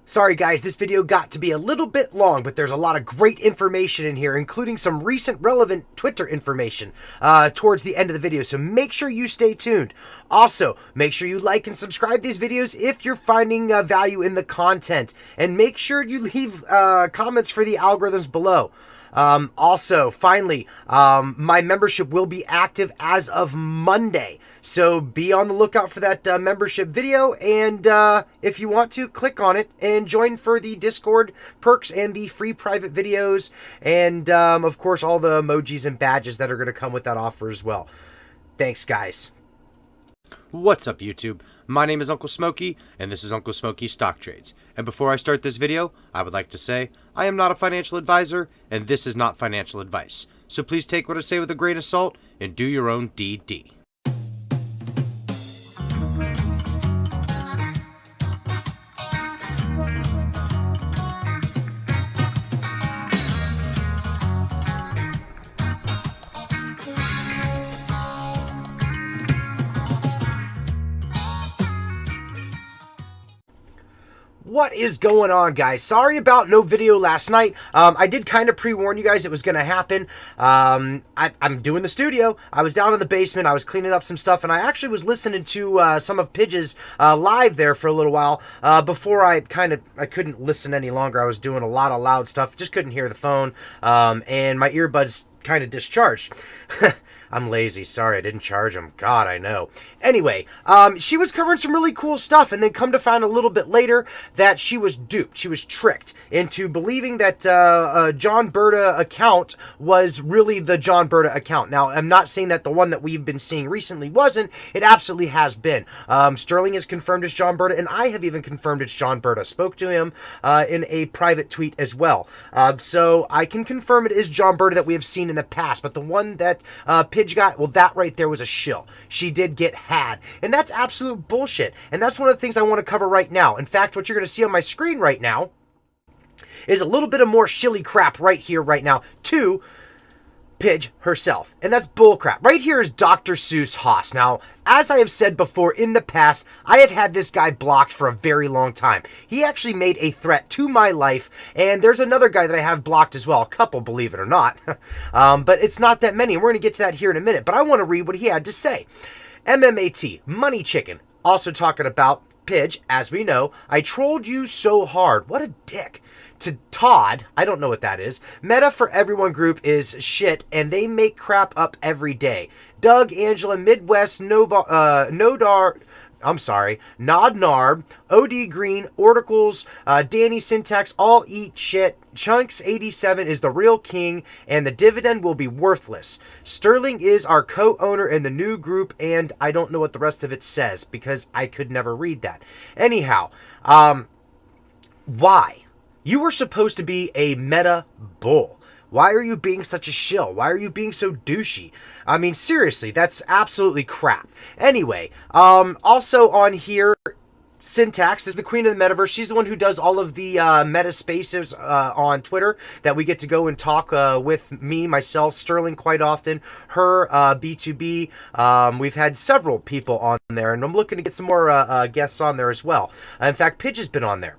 Sorry guys, this video got to be a little bit long, but there's a lot of great information in here, including some recent relevant Twitter information towards the end of the video, so make sure you stay tuned. Also, make sure you like and subscribe these videos if you're finding value in the content, and make sure you leave comments for the algorithms below. Also, finally, my membership will be active as of Monday, so be on the lookout for that membership video, and if you want to, click on it and join for the Discord perks and the free private videos, and of course all the emojis and badges that are going to come with that offer as well. Thanks, guys. What's up, YouTube? My name is Uncle Smokey, and this is Uncle Smokey Stock Trades. And before I start this video, I would like to say, I am not a financial advisor, and this is not financial advice. So please take what I say with a grain of salt, and do your own DD. What is going on, guys? Sorry about no video last night. I did kind of pre-warn you guys it was going to happen. I'm doing the studio. I was down in the basement. I was cleaning up some stuff, and I actually was listening to some of Pidge's live there for a little while before I couldn't listen any longer. I was doing a lot of loud stuff. Just couldn't hear the phone, and my earbuds kind of discharged. I'm lazy. Sorry, I didn't charge them. God, I know. Anyway, she was covering some really cool stuff, and then come to find a little bit later that she was duped. She was tricked into believing that John Berta account was really the John Berta account. Now, I'm not saying that the one that we've been seeing recently wasn't. It absolutely has been. Sterling has confirmed it's John Berta, and I have even confirmed it's John Berta. Spoke to him in a private tweet as well. So I can confirm it is John Berta that we have seen in the past, but the one that Pidge got, well, that right there was a shill. She did get had, and that's absolute bullshit, and that's one of the things I want to cover right now. In fact, what you're going to see on my screen right now is a little bit of more shilly crap right here, right now, to Pidge herself, and that's bullcrap. Right here is Dr. Seuss Haas. Now, as I have said before in the past, I have had this guy blocked for a very long time. He actually made a threat to my life, and there's another guy that I have blocked as well, a couple, believe it or not, but it's not that many. We're going to get to that here in a minute, but I want to read what he had to say. MMAT, Money Chicken, also talking about Pidge, as we know, I trolled you so hard. What a dick. To Todd, I don't know what that is. Meta for Everyone group is shit, and they make crap up every day. Doug, Angela, Midwest, Nod Narb, OD Green, Orticles, Danny Syntax, all eat shit. Chunks 87 is the real king, and the dividend will be worthless. Sterling is our co-owner in the new group, and I don't know what the rest of it says, because I could never read that. Anyhow, why? You were supposed to be a meta bull. Why are you being such a shill? Why are you being so douchey? I mean, seriously, that's absolutely crap. Anyway, also on here, Syntax is the queen of the metaverse. She's the one who does all of the meta spaces on Twitter that we get to go and talk with me, myself, Sterling quite often, her, B2B. We've had several people on there, and I'm looking to get some more guests on there as well. In fact, Pidge has been on there.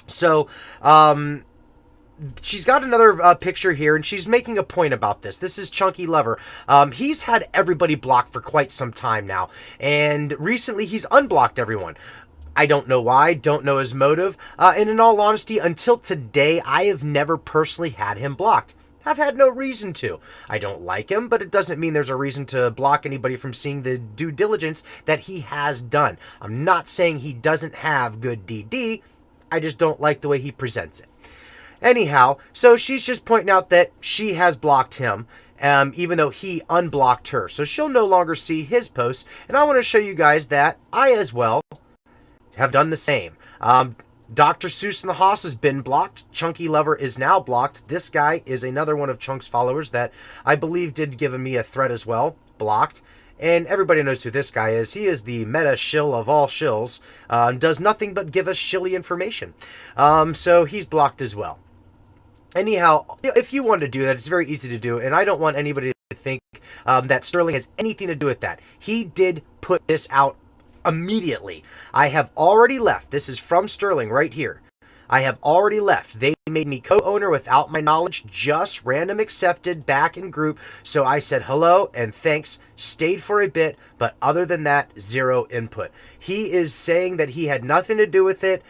So, she's got another picture here, and she's making a point about this. This is Chunky Lover. He's had everybody blocked for quite some time now, and recently he's unblocked everyone. I don't know why, don't know his motive, and in all honesty, until today, I have never personally had him blocked. I've had no reason to. I don't like him, but it doesn't mean there's a reason to block anybody from seeing the due diligence that he has done. I'm not saying he doesn't have good DD, I just don't like the way he presents it. Anyhow, so she's just pointing out that she has blocked him, even though he unblocked her. So she'll no longer see his posts, and I want to show you guys that I as well have done the same. Dr. Seuss and the Haas has been blocked. Chunky Lover is now blocked. This guy is another one of Chunk's followers that I believe did give me a threat as well. Blocked. And everybody knows who this guy is. He is the meta shill of all shills. Does nothing but give us shilly information. So he's blocked as well. Anyhow, if you want to do that, it's very easy to do. And I don't want anybody to think that Sterling has anything to do with that. He did put this out immediately. I have already left. This is from Sterling right here. I have already left. They made me co-owner without my knowledge, just random accepted back in group. So I said hello and thanks, stayed for a bit, but other than that, zero input. He is saying that he had nothing to do with it.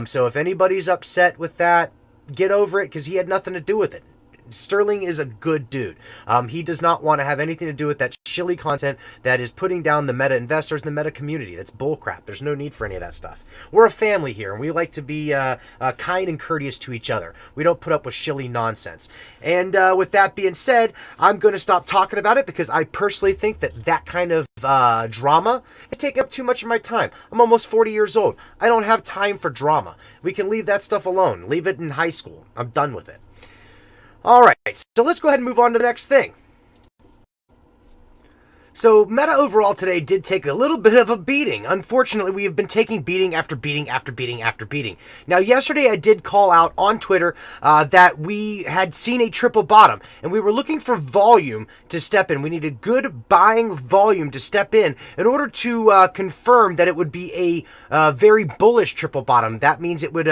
So if anybody's upset with that, get over it, because he had nothing to do with it. Sterling is a good dude. He does not want to have anything to do with that shilly content that is putting down the meta investors and the meta community. That's bullcrap. There's no need for any of that stuff. We're a family here, and we like to be kind and courteous to each other. We don't put up with shilly nonsense. And with that being said, I'm going to stop talking about it, because I personally think that that kind of drama is taking up too much of my time. I'm almost 40 years old. I don't have time for drama. We can leave that stuff alone. Leave it in high school. I'm done with it. All right, so let's go ahead and move on to the next thing. So Meta overall today did take a little bit of a beating. Unfortunately, we have been taking beating after beating after beating after beating. Now, yesterday I did call out on Twitter that we had seen a triple bottom, and we were looking for volume to step in. We needed good buying volume to step in order to confirm that it would be a very bullish triple bottom. That means it would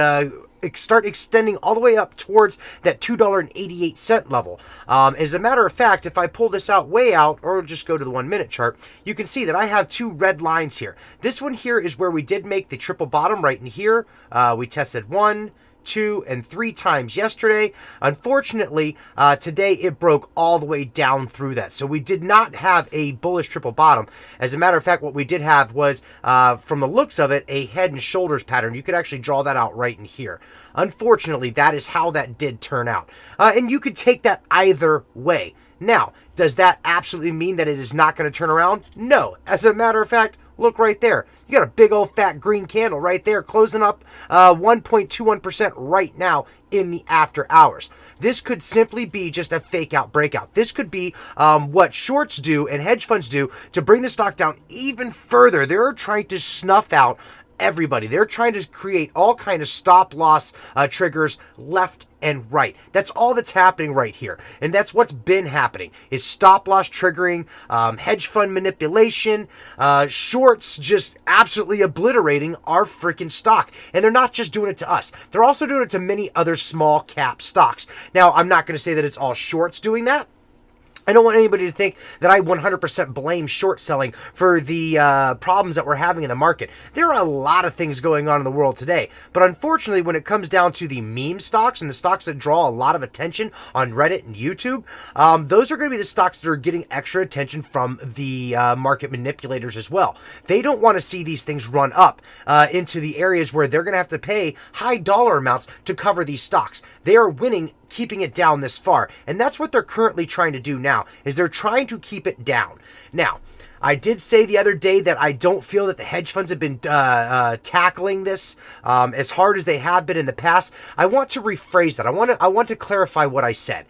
start extending all the way up towards that $2.88 level. As a matter of fact, if I pull this out way out, or just go to the 1 minute chart, you can see that I have two red lines here. This one here is where we did make the triple bottom right in here. We tested 1, 2, and 3 times yesterday. Unfortunately, today it broke all the way down through that. So we did not have a bullish triple bottom. As a matter of fact, what we did have was, from the looks of it, a head and shoulders pattern. You could actually draw that out right in here. Unfortunately, that is how that did turn out. And you could take that either way. Now, does that absolutely mean that it is not going to turn around? No. As a matter of fact, look right there. You got a big old fat green candle right there, closing up 1.21% right now in the after hours. This could simply be just a fake out breakout. This could be what shorts do and hedge funds do to bring the stock down even further. They're trying to snuff out everybody. They're trying to create all kind of stop loss triggers left and right. That's all that's happening right here. And that's what's been happening, is stop loss triggering, hedge fund manipulation, shorts just absolutely obliterating our freaking stock. And they're not just doing it to us. They're also doing it to many other small cap stocks. Now, I'm not going to say that it's all shorts doing that. I don't want anybody to think that I 100% blame short selling for the problems that we're having in the market. There are a lot of things going on in the world today, but unfortunately, when it comes down to the meme stocks and the stocks that draw a lot of attention on Reddit and YouTube, those are going to be the stocks that are getting extra attention from the market manipulators as well. They don't want to see these things run up into the areas where they're going to have to pay high dollar amounts to cover these stocks. They are winning keeping it down this far, and that's what they're currently trying to do now, is they're trying to keep it down. Now, I did say the other day that I don't feel that the hedge funds have been tackling this as hard as they have been in the past. I want to rephrase that. I want to clarify what I said.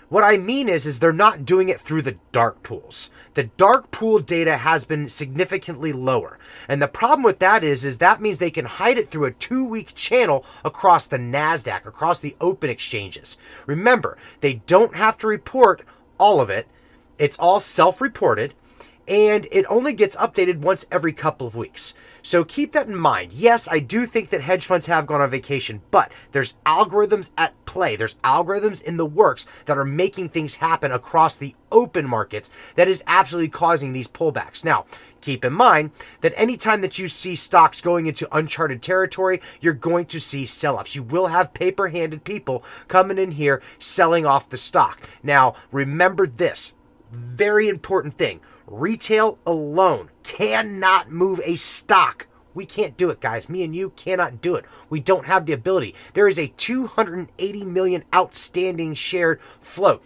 What I mean is they're not doing it through the dark pools. The dark pool data has been significantly lower. And the problem with that is that means they can hide it through a 2-week channel across the NASDAQ, across the open exchanges. Remember, they don't have to report all of it. It's all self-reported. And it only gets updated once every couple of weeks. So keep that in mind. Yes, I do think that hedge funds have gone on vacation, but there's algorithms at play. There's algorithms in the works that are making things happen across the open markets that is absolutely causing these pullbacks. Now, keep in mind that anytime that you see stocks going into uncharted territory, you're going to see sell-offs. You will have paper-handed people coming in here selling off the stock. Now, remember this very important thing. Retail alone cannot move a stock. We can't do it, guys. Me and you cannot do it. We don't have the ability. There is a 280 million outstanding shared float.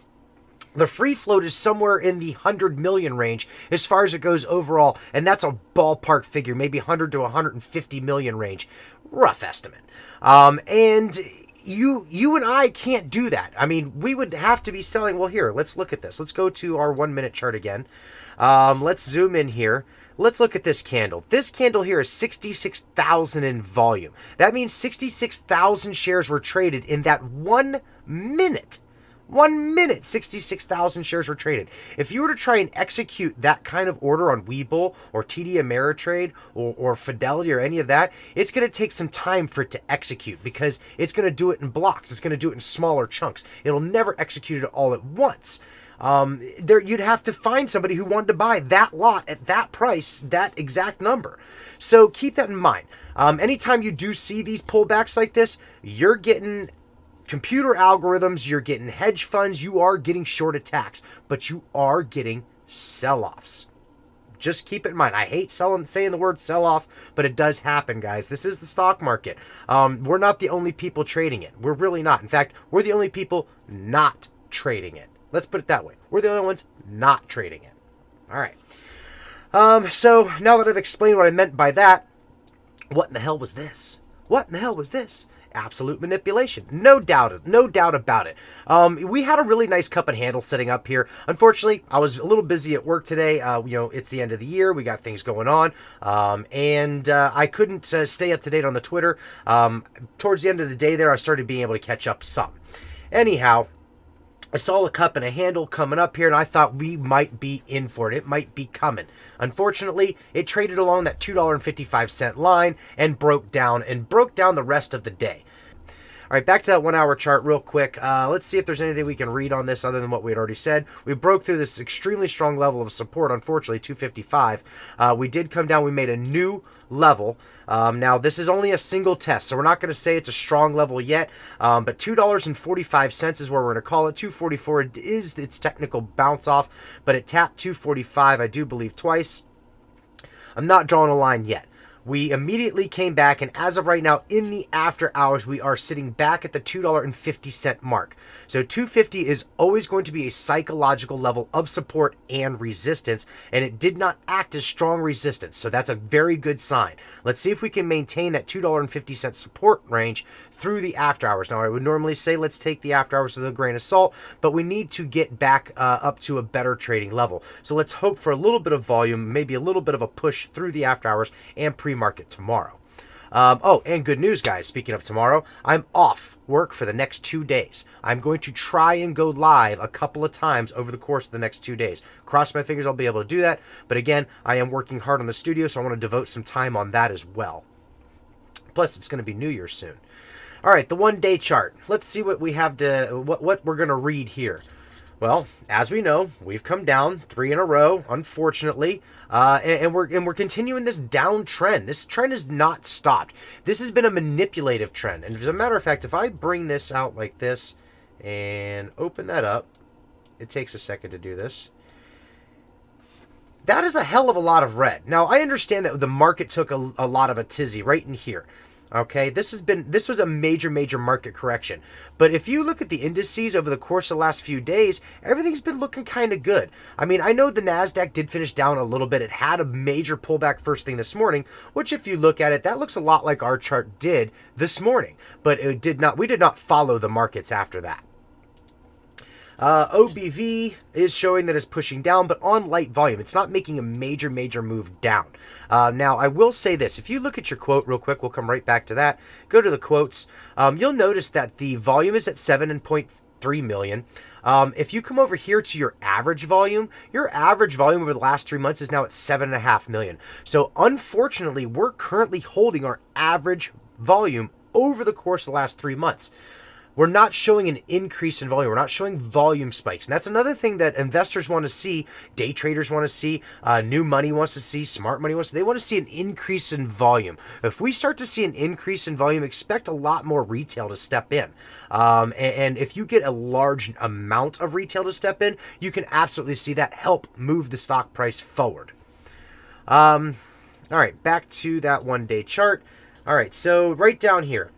The free float is somewhere in the 100 million range as far as it goes overall, and that's a ballpark figure, maybe 100 to 150 million range. Rough estimate. And you and I can't do that. I mean, we would have to be selling. Well, here, let's look at this. Let's go to our 1 minute chart again. Let's zoom in here. Let's look at this candle. This candle here is 66,000 in volume. That means 66,000 shares were traded in that 1 minute. 1 minute, 66,000 shares were traded. If you were to try and execute that kind of order on Webull or TD Ameritrade or Fidelity or any of that, it's going to take some time for it to execute because it's going to do it in blocks. It's going to do it in smaller chunks. It'll never execute it all at once. You'd have to find somebody who wanted to buy that lot at that price, that exact number. So keep that in mind. Anytime you do see these pullbacks like this, you're getting computer algorithms, you're getting hedge funds, you are getting short attacks, but you are getting sell-offs. Just keep it in mind. I hate saying the word sell-off, but it does happen, guys. This is the stock market. We're not the only people trading it. We're really not. In fact, we're the only people not trading it. Let's put it that way. We're the only ones not trading it. All right. So now that I've explained what I meant by that, what in the hell was this? What in the hell was this? Absolute manipulation. No doubt about it. We had a really nice cup and handle setting up here. Unfortunately, I was a little busy at work today. It's the end of the year. We got things going on. And I couldn't stay up to date on the Twitter. Towards the end of the day there, I started being able to catch up some. Anyhow, I saw a cup and a handle coming up here, and I thought we might be in for it. It might be coming. Unfortunately, it traded along that $2.55 line and broke down the rest of the day. All right, back to that 1 hour chart real quick. Let's see if there's anything we can read on this other than what we had already said. We broke through this extremely strong level of support, unfortunately, 255. We did come down. We made a new level. Now, this is only a single test, so we're not going to say it's a strong level yet, but $2.45 is where we're going to call it. 244 is its technical bounce off, but it tapped 245, I do believe, twice. I'm not drawing a line yet. We immediately came back, and as of right now, in the after hours, we are sitting back at the $2.50 mark. So 250 is always going to be a psychological level of support and resistance, and it did not act as strong resistance, so that's a very good sign. Let's see if we can maintain that $2.50 support range through the after hours. Now, I would normally say let's take the after hours with a grain of salt, but we need to get back up to a better trading level. So let's hope for a little bit of volume, maybe a little bit of a push through the after hours and pre-market tomorrow. And good news, guys. Speaking of tomorrow, I'm off work for the next 2 days. I'm going to try and go live a couple of times over the course of the next 2 days. Cross my fingers I'll be able to do that. But again, I am working hard on the studio, so I want to devote some time on that as well. Plus, it's going to be New Year's soon. All right, the 1 day chart. Let's see what we have what we're going to read here. Well, as we know, we've come down 3 in a row, unfortunately, and we're continuing this down trend. This trend has not stopped. This has been a manipulative trend, and as a matter of fact, if I bring this out like this and open that up, it takes a second to do this. That is a hell of a lot of red. Now, I understand that the market took a lot of a tizzy right in here. Okay, this was a major market correction. But if you look at the indices over the course of the last few days, everything's been looking kind of good. I mean, I know the NASDAQ did finish down a little bit. It had a major pullback first thing this morning, which if you look at it, that looks a lot like our chart did this morning. But we did not follow the markets after that. OBV is showing that it's pushing down, but on light volume. It's not making a major move down. Now, I will say this. If you look at your quote real quick, we'll come right back to that. Go to the quotes. You'll notice that the volume is at 7.3 million. If you come over here to your average volume over the last 3 months is now at 7.5 million. So, unfortunately, we're currently holding our average volume over the course of the last 3 months. We're not showing an increase in volume. We're not showing volume spikes. And that's another thing that investors want to see, day traders want to see, new money wants to see, smart money wants to see. They want to see an increase in volume. If we start to see an increase in volume, expect a lot more retail to step in. And if you get a large amount of retail to step in, you can absolutely see that help move the stock price forward. All right, back to that 1 day chart. All right, so right down here.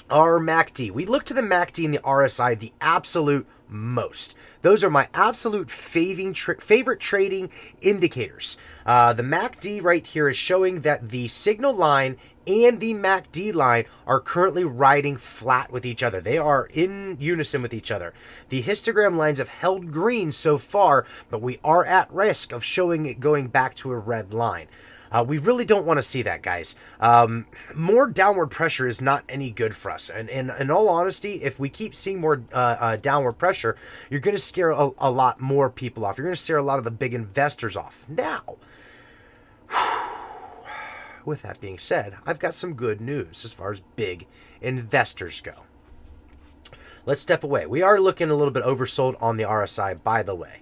Our MACD. We look to the MACD and the RSI the absolute most. Those are my absolute favorite trading indicators. The MACD right here is showing that the signal line and the MACD line are currently riding flat with each other. They are in unison with each other. The histogram lines have held green so far, but we are at risk of showing it going back to a red line. We really don't want to see that, guys. More downward pressure is not any good for us. And in all honesty, if we keep seeing more downward pressure, you're going to scare a lot more people off. You're going to scare a lot of the big investors off. Now, with that being said, I've got some good news as far as big investors go. Let's step away. We are looking a little bit oversold on the RSI, by the way.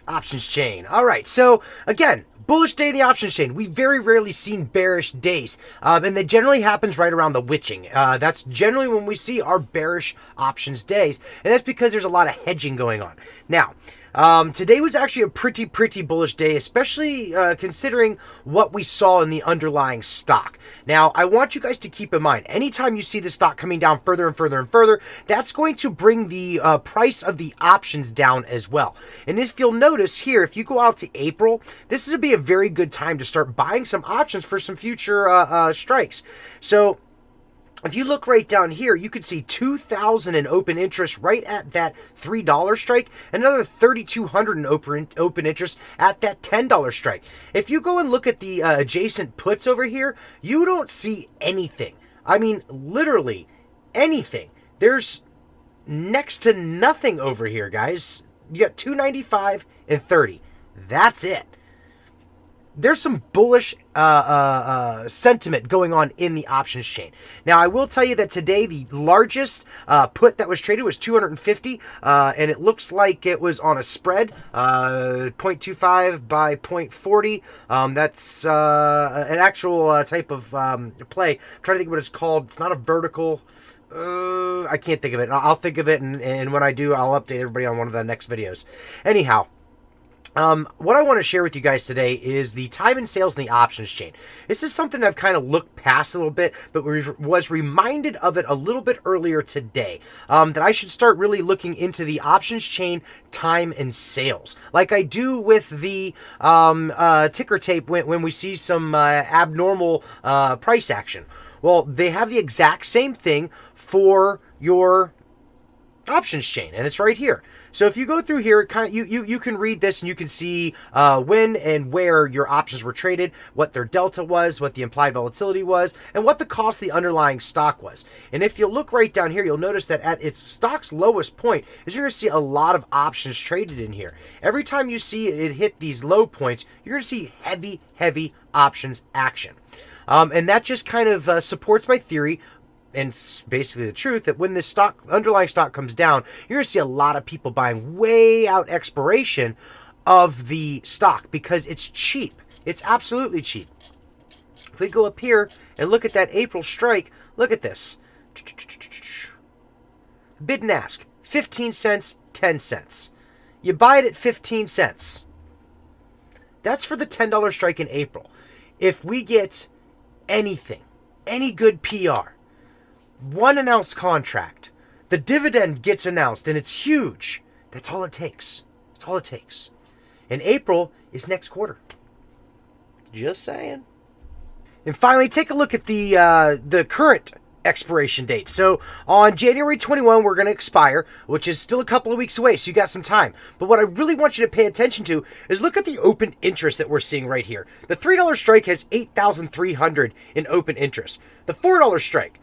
Options chain. All right, so again, bullish day in the options chain. We've very rarely seen bearish days, and that generally happens right around the witching. That's generally when we see our bearish options days, and that's because there's a lot of hedging going on. Now, today was actually a pretty bullish day, especially considering what we saw in the underlying stock. Now, I want you guys to keep in mind, anytime you see the stock coming down further and further, that's going to bring the price of the options down as well. And if you'll notice here, if you go out to April, this would be a very good time to start buying some options for some future strikes. So, if you look right down here, you can see 2,000 in open interest right at that $3 strike, and another 3,200 in open interest at that $10 strike. If you go and look at the adjacent puts over here, you don't see anything. I mean, literally anything. There's next to nothing over here, guys. You got 295 and 30. That's it. There's some bullish sentiment going on in the options chain. Now, I will tell you that today the largest put that was traded was 250, and it looks like it was on a spread, 0.25 by 0.40. That's an actual type of play. I'm trying to think of what it's called. It's not a vertical. I can't think of it. I'll think of it, and when I do, I'll update everybody on one of the next videos. Anyhow. What I want to share with you guys today is the time and sales in the options chain. This is something I've kind of looked past a little bit, but was reminded of it a little bit earlier today, that I should start really looking into the options chain time and sales, like I do with the ticker tape when we see some abnormal price action. Well, they have the exact same thing for your options chain, and it's right here. So if you go through here, you can read this and you can see when and where your options were traded, what their delta was, what the implied volatility was, and what the cost of the underlying stock was. And if you look right down here, you'll notice that at its stock's lowest point is you're going to see a lot of options traded in here. Every time you see it hit these low points, you're going to see heavy options action. And that just kind of supports my theory, and it's basically the truth, that when this underlying stock comes down, you're going to see a lot of people buying way out expiration of the stock because it's cheap. It's absolutely cheap. If we go up here and look at that April strike, look at this. Bid and ask, 15 cents, 10 cents. You buy it at 15 cents. That's for the $10 strike in April. If we get anything, any good PR, one announced contract, the dividend gets announced, and it's huge. That's all it takes. That's all it takes. And April is next quarter. Just saying. And finally, take a look at the current expiration date. So on January 21, we're going to expire, which is still a couple of weeks away, so you got some time. But what I really want you to pay attention to is look at the open interest that we're seeing right here. The $3 strike has 8,300 in open interest. The $4 strike,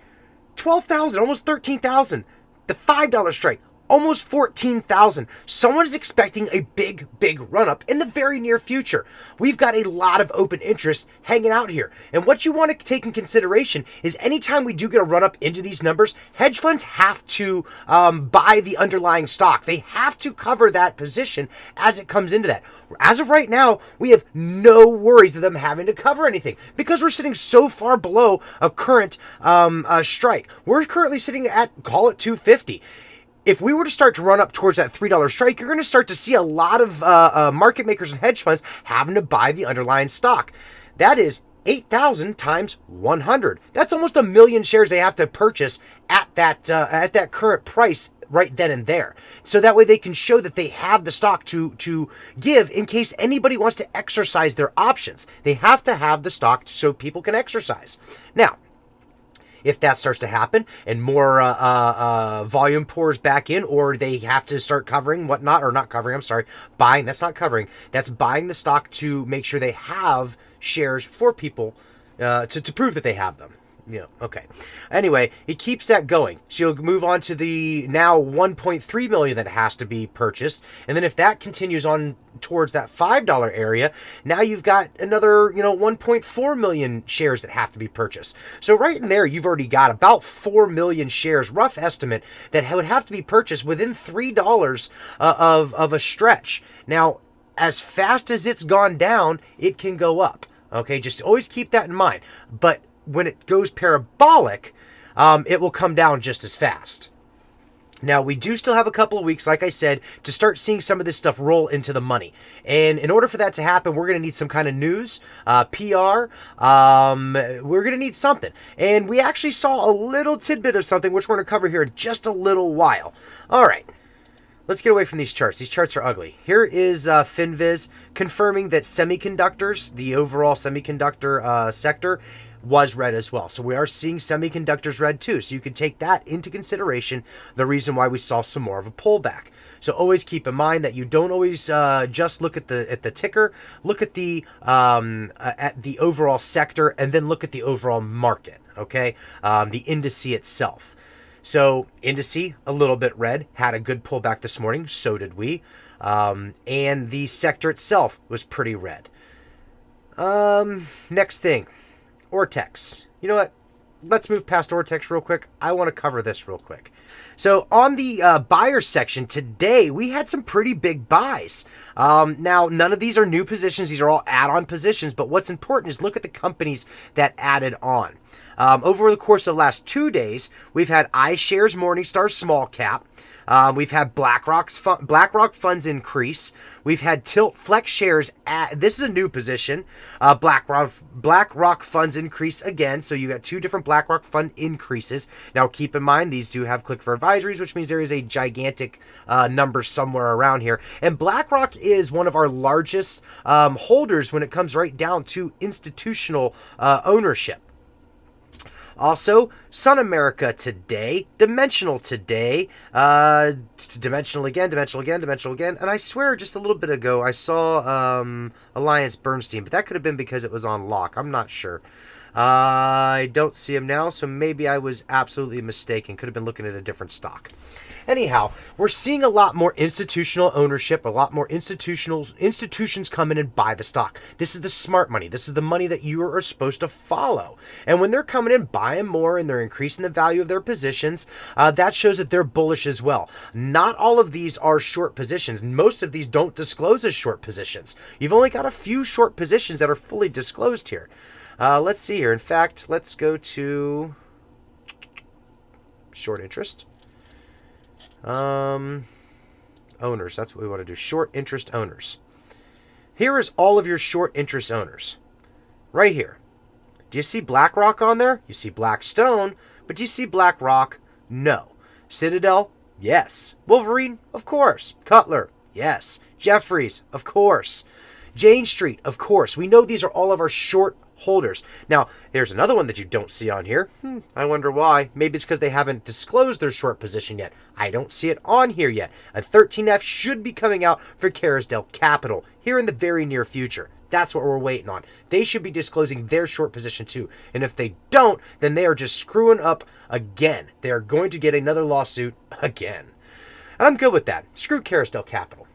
12,000, almost 13,000. The $5 strike, almost 14,000. Someone is expecting a big run up in the very near future. We've got a lot of open interest hanging out here. And what you want to take in consideration is anytime we do get a run up into these numbers, hedge funds have to buy the underlying stock. They have to cover that position as it comes into that. As of right now, we have no worries of them having to cover anything because we're sitting so far below a current strike. We're currently sitting at, call it 250. If we were to start to run up towards that $3 strike, you're going to start to see a lot of market makers and hedge funds having to buy the underlying stock. That is 8,000 times 100. That's almost 1 million shares they have to purchase at that current price right then and there. So that way they can show that they have the stock to give in case anybody wants to exercise their options. They have to have the stock so people can exercise. Now, If that starts to happen and more volume pours back in, or they have to start covering whatnot, or not covering, I'm sorry, buying, that's not covering, that's buying the stock to make sure they have shares for people to prove that they have them. Yeah, okay. Anyway, he keeps that going. She'll move on to the now 1.3 million that has to be purchased. And then if that continues on towards that $5 area, now you've got another, 1.4 million shares that have to be purchased. So right in there, you've already got about 4 million shares, rough estimate, that would have to be purchased within $3 of a stretch. Now, as fast as it's gone down, it can go up. Okay, just always keep that in mind. But when it goes parabolic, it will come down just as fast. Now, we do still have a couple of weeks, like I said, to start seeing some of this stuff roll into the money. And in order for that to happen, we're going to need some kind of news, PR. We're going to need something. And we actually saw a little tidbit of something, which we're going to cover here in just a little while. All right. Let's get away from these charts. These charts are ugly. Here is FinViz confirming that semiconductors, the overall semiconductor sector, was red as well. So we are seeing semiconductors red too. So you can take that into consideration, the reason why we saw some more of a pullback. So always keep in mind that you don't always just look at the ticker, look at the overall sector, and then look at the overall market. Okay, the indice itself. So indice, a little bit red, had a good pullback this morning. So did we. And the sector itself was pretty red. Next thing, Ortex. You know what? Let's move past Ortex real quick. I want to cover this real quick. So on the buyer section today, we had some pretty big buys. Now, none of these are new positions. These are all add-on positions. But what's important is look at the companies that added on. Over the course of the last 2 days, we've had iShares Morningstar Small Cap. We've had BlackRock funds increase. We've had Tilt Flex shares. This is a new position. BlackRock funds increase again. So you got 2 different BlackRock fund increases. Now keep in mind, these do have click for advisories, which means there is a gigantic number somewhere around here. And BlackRock is one of our largest holders when it comes right down to institutional ownership. Also, Sun America today, Dimensional today, Dimensional again, and I swear just a little bit ago I saw Alliance Bernstein, but that could have been because it was on lock. I'm not sure. I don't see him now, so maybe I was absolutely mistaken. Could have been looking at a different stock. Anyhow, we're seeing a lot more institutional ownership, a lot more institutions come in and buy the stock. This is the smart money. This is the money that you are supposed to follow. And when they're coming in, buying more, and they're increasing the value of their positions, that shows that they're bullish as well. Not all of these are short positions. Most of these don't disclose as short positions. You've only got a few short positions that are fully disclosed here. Let's see here. In fact, let's go to short interest. Owners, that's what we want to do. Short interest owners. Here is all of your short interest owners. Right here. Do you see BlackRock on there? You see Blackstone, but do you see BlackRock? No. Citadel? Yes. Wolverine? Of course. Cutler? Yes. Jefferies? Of course. Jane Street? Of course. We know these are all of our short holders. Now, there's another one that you don't see on here. I wonder why. Maybe it's because they haven't disclosed their short position yet. I don't see it on here yet. A 13F should be coming out for Carisdale Capital here in the very near future. That's what we're waiting on. They should be disclosing their short position too. And if they don't, then they are just screwing up again. They are going to get another lawsuit again. And I'm good with that. Screw Carisdale Capital.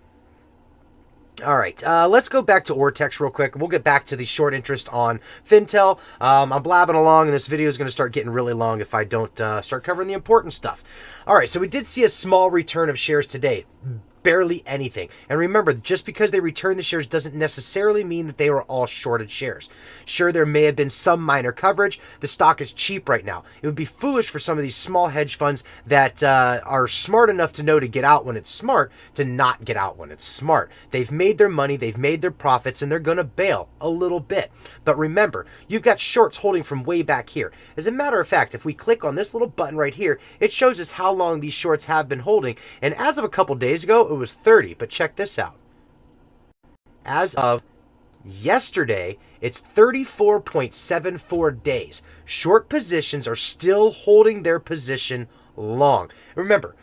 All right, let's go back to Ortex real quick. We'll get back to the short interest on Fintel. I'm blabbing along, and this video is going to start getting really long if I don't start covering the important stuff. All right, so we did see a small return of shares today. Barely anything. And remember, just because they return the shares doesn't necessarily mean that they were all shorted shares. Sure, there may have been some minor coverage. The stock is cheap right now. It would be foolish for some of these small hedge funds that are smart enough to know to get out when it's smart to not get out when it's smart. They've made their money, they've made their profits, and they're going to bail a little bit. But remember, you've got shorts holding from way back here. As a matter of fact, if we click on this little button right here, it shows us how long these shorts have been holding. And as of a couple days ago, it was 30, but check this out. As of Yesterday, it's 34.74 days. Short positions are still holding their position long. Remember,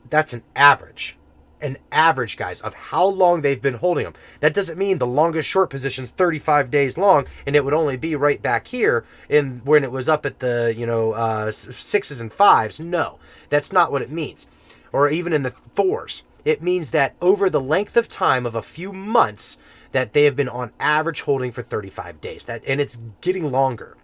that's an average. An average, guys, of how long they've been holding them. That doesn't mean the longest short position's 35 days long, and it would only be right back here in when it was up at the 6s and 5s. No, that's not what it means. Or even in the 4s. It means that over the length of time of a few months, that they have been on average holding for 35 days. And it's getting longer.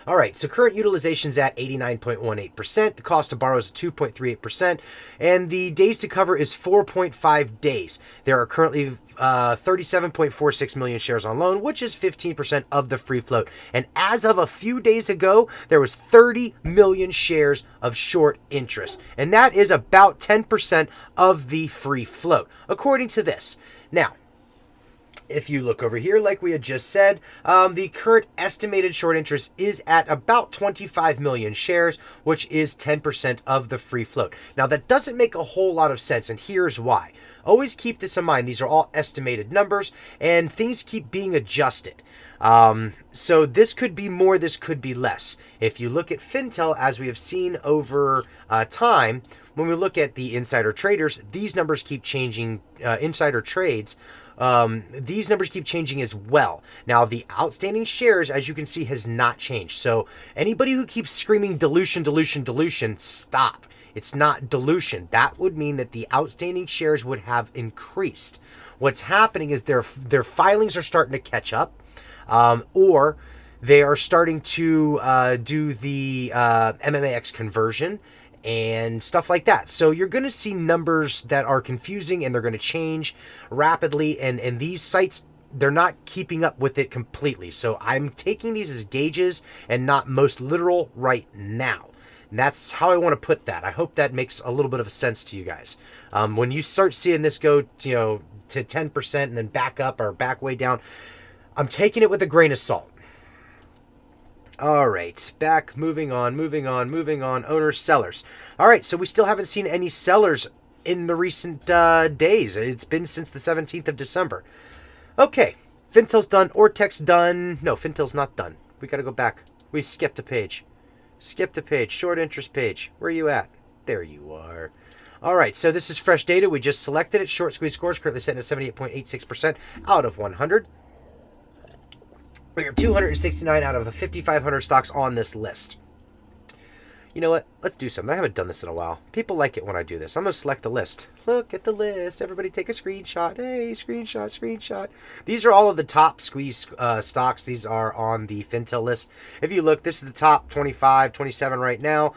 All right, so current utilization's at 89.18%. The cost to borrow is at 2.38%, and the days to cover is 4.5 days. There are currently 37.46 million shares on loan, which is 15% of the free float. And as of a few days ago, there was 30 million shares of short interest, and that is about 10% of the free float, according to this. Now, if you look over here, like we had just said, the current estimated short interest is at about 25 million shares, which is 10% of the free float. Now, that doesn't make a whole lot of sense, and here's why. Always keep this in mind. These are all estimated numbers, and things keep being adjusted. So this could be more, this could be less. If you look at Fintel, as we have seen over time, when we look at the insider traders, these numbers keep changing. Insider trades, these numbers keep changing as well. Now, the outstanding shares, as you can see, has not changed. So anybody who keeps screaming dilution, dilution, dilution, stop. It's not dilution. That would mean that the outstanding shares would have increased. What's happening is their filings are starting to catch up, or they are starting to do the MMAX conversion and stuff like that. So you're going to see numbers that are confusing, and they're going to change rapidly, and these sites, they're not keeping up with it completely. So I'm taking these as gauges and not most literal right now. And that's how I want to put that. I hope that makes a little bit of sense to you guys. When you start seeing this go, to 10% and then back up or back way down, I'm taking it with a grain of salt. All right, back, moving on. Owners, sellers. All right, so we still haven't seen any sellers in the recent days. It's been since the 17th of December. Okay, Fintel's done. Ortex done. No, Fintel's not done. We got to go back. We skipped a page. Short interest page. Where are you at? There you are. All right, so this is fresh data. We just selected it. Short squeeze scores currently sitting at 78.86% out of 100. We have 269 out of the 5,500 stocks on this list. You know what? Let's do something. I haven't done this in a while. People like it when I do this. I'm going to select the list. Look at the list. Everybody take a screenshot. Hey, screenshot. These are all of the top squeeze stocks. These are on the Fintel list. If you look, this is the top 25, 27 right now.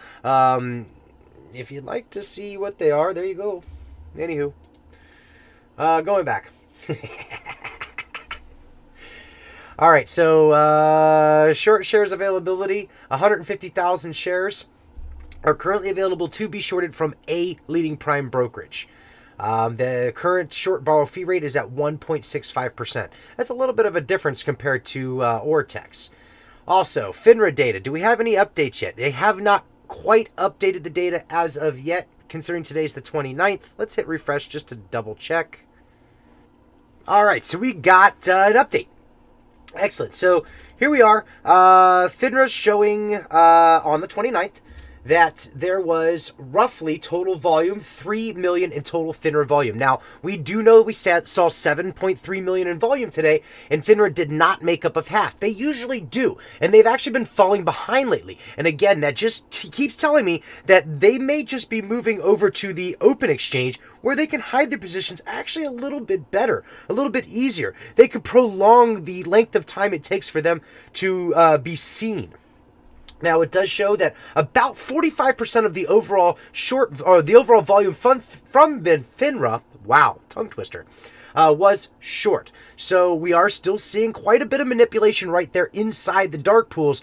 If you'd like to see what they are, there you go. Anywho. Going back. All right, so short shares availability, 150,000 shares are currently available to be shorted from a leading prime brokerage. The current short borrow fee rate is at 1.65%. That's a little bit of a difference compared to Ortex. Also, Finra Data. Do we have any updates yet? They have not quite updated the data as of yet, considering today's the 29th. Let's hit refresh just to double check. All right, so we got an update. Excellent. So here we are. Finra's showing on the 29th that there was roughly total volume, 3 million in total Finra volume. Now, we do know we saw 7.3 million in volume today, and Finra did not make up of half. They usually do, and they've actually been falling behind lately. And again, that just keeps telling me that they may just be moving over to the open exchange, where they can hide their positions actually a little bit better, a little bit easier. They could prolong the length of time it takes for them to be seen. Now, it does show that about 45% of the overall overall volume from Finra, wow, tongue twister, was short. So we are still seeing quite a bit of manipulation right there inside the dark pools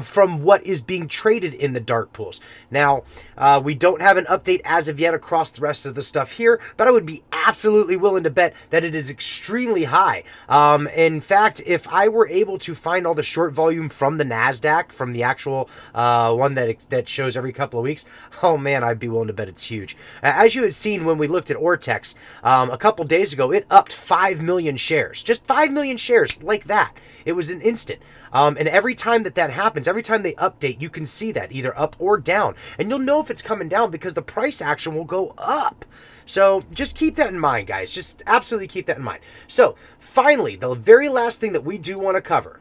from what is being traded in the dark pools. Now, we don't have an update as of yet across the rest of the stuff here, but I would be absolutely willing to bet that it is extremely high. In fact, if I were able to find all the short volume from the NASDAQ, from the actual one that shows every couple of weeks, oh man, I'd be willing to bet it's huge. As you had seen when we looked at Ortex a couple days ago, it upped 5 million shares. Just 5 million shares like that. It was an instant. And every time that happens, every time they update, you can see that either up or down. And you'll know if it's coming down because the price action will go up. So just keep that in mind, guys. Just absolutely keep that in mind. So finally, the very last thing that we do want to cover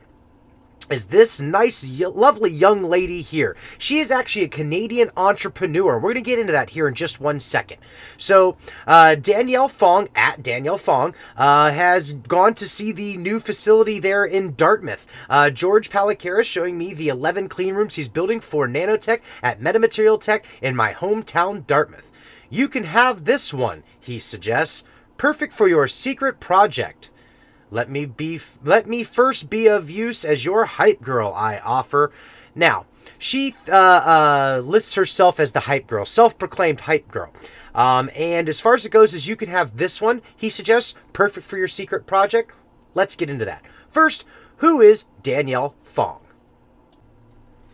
is this nice, lovely young lady here. She is actually a Canadian entrepreneur. We're going to get into that here in just 1 second. So, Danielle Fong, at Danielle Fong, has gone to see the new facility there in Dartmouth. George Palacaris showing me the 11 clean rooms he's building for nanotech at Metamaterial Tech in my hometown, Dartmouth. You can have this one, he suggests. Perfect for your secret project. Let me first be of use as your hype girl, I offer. Now, she lists herself as the hype girl, self-proclaimed hype girl. And as far as it goes, as you can have this one, he suggests, perfect for your secret project. Let's get into that. First, who is Danielle Fong?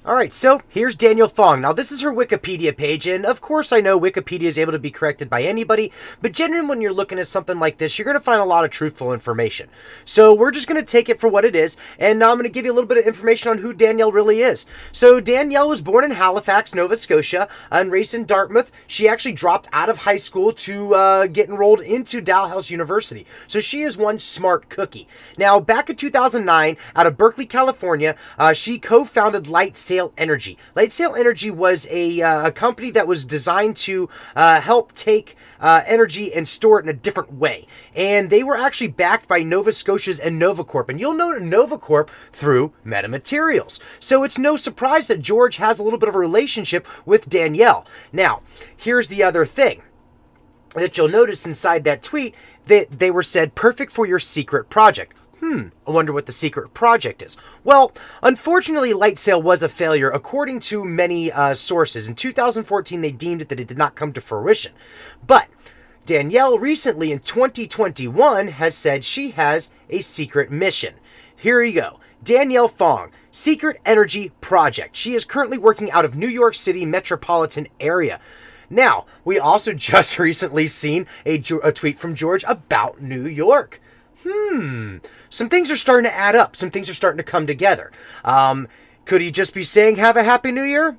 All right, so here's Danielle Fong. Now, this is her Wikipedia page, and of course I know Wikipedia is able to be corrected by anybody, but generally when you're looking at something like this, you're going to find a lot of truthful information. So we're just going to take it for what it is, and now I'm going to give you a little bit of information on who Danielle really is. So Danielle was born in Halifax, Nova Scotia, and raised in Dartmouth. She actually dropped out of high school to get enrolled into Dalhousie University. So she is one smart cookie. Now, back in 2009, out of Berkeley, California, she co-founded LightSail Energy. LightSail Energy was a company that was designed to help take energy and store it in a different way. And they were actually backed by Nova Scotia's Innovacorp. And you'll know Innovacorp through Metamaterials. So it's no surprise that George has a little bit of a relationship with Danielle. Now, here's the other thing that you'll notice inside that tweet, that they were said, perfect for your secret project. I wonder what the secret project is. Well, unfortunately, LightSail was a failure, according to many sources. In 2014, they deemed it that it did not come to fruition. But Danielle recently, in 2021, has said she has a secret mission. Here you go. Danielle Fong, Secret Energy Project. She is currently working out of New York City metropolitan area. Now, we also just recently seen a tweet from George about New York. Some things are starting to add up. Some things are starting to come together. Could he just be saying, have a happy new year?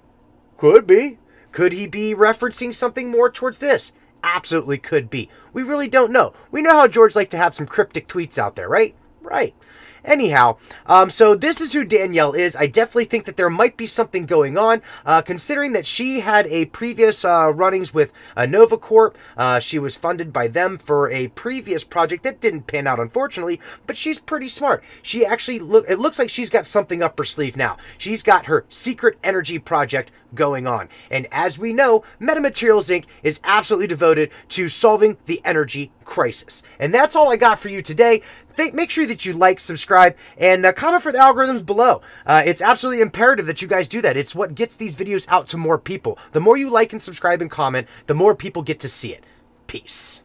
Could be. Could he be referencing something more towards this? Absolutely could be. We really don't know. We know how George likes to have some cryptic tweets out there, right? Right. Anyhow, so this is who Danielle is. I definitely think that there might be something going on, considering that she had a previous runnings with Innovacorp. She was funded by them for a previous project that didn't pan out, unfortunately, but she's pretty smart. She actually, it looks like she's got something up her sleeve now. She's got her secret energy project going on. And as we know, Metamaterials Inc. is absolutely devoted to solving the energy crisis. And that's all I got for you today. Make sure that you like, subscribe, and comment for the algorithms below. It's absolutely imperative that you guys do that. It's what gets these videos out to more people. The more you like and subscribe and comment, the more people get to see it. Peace.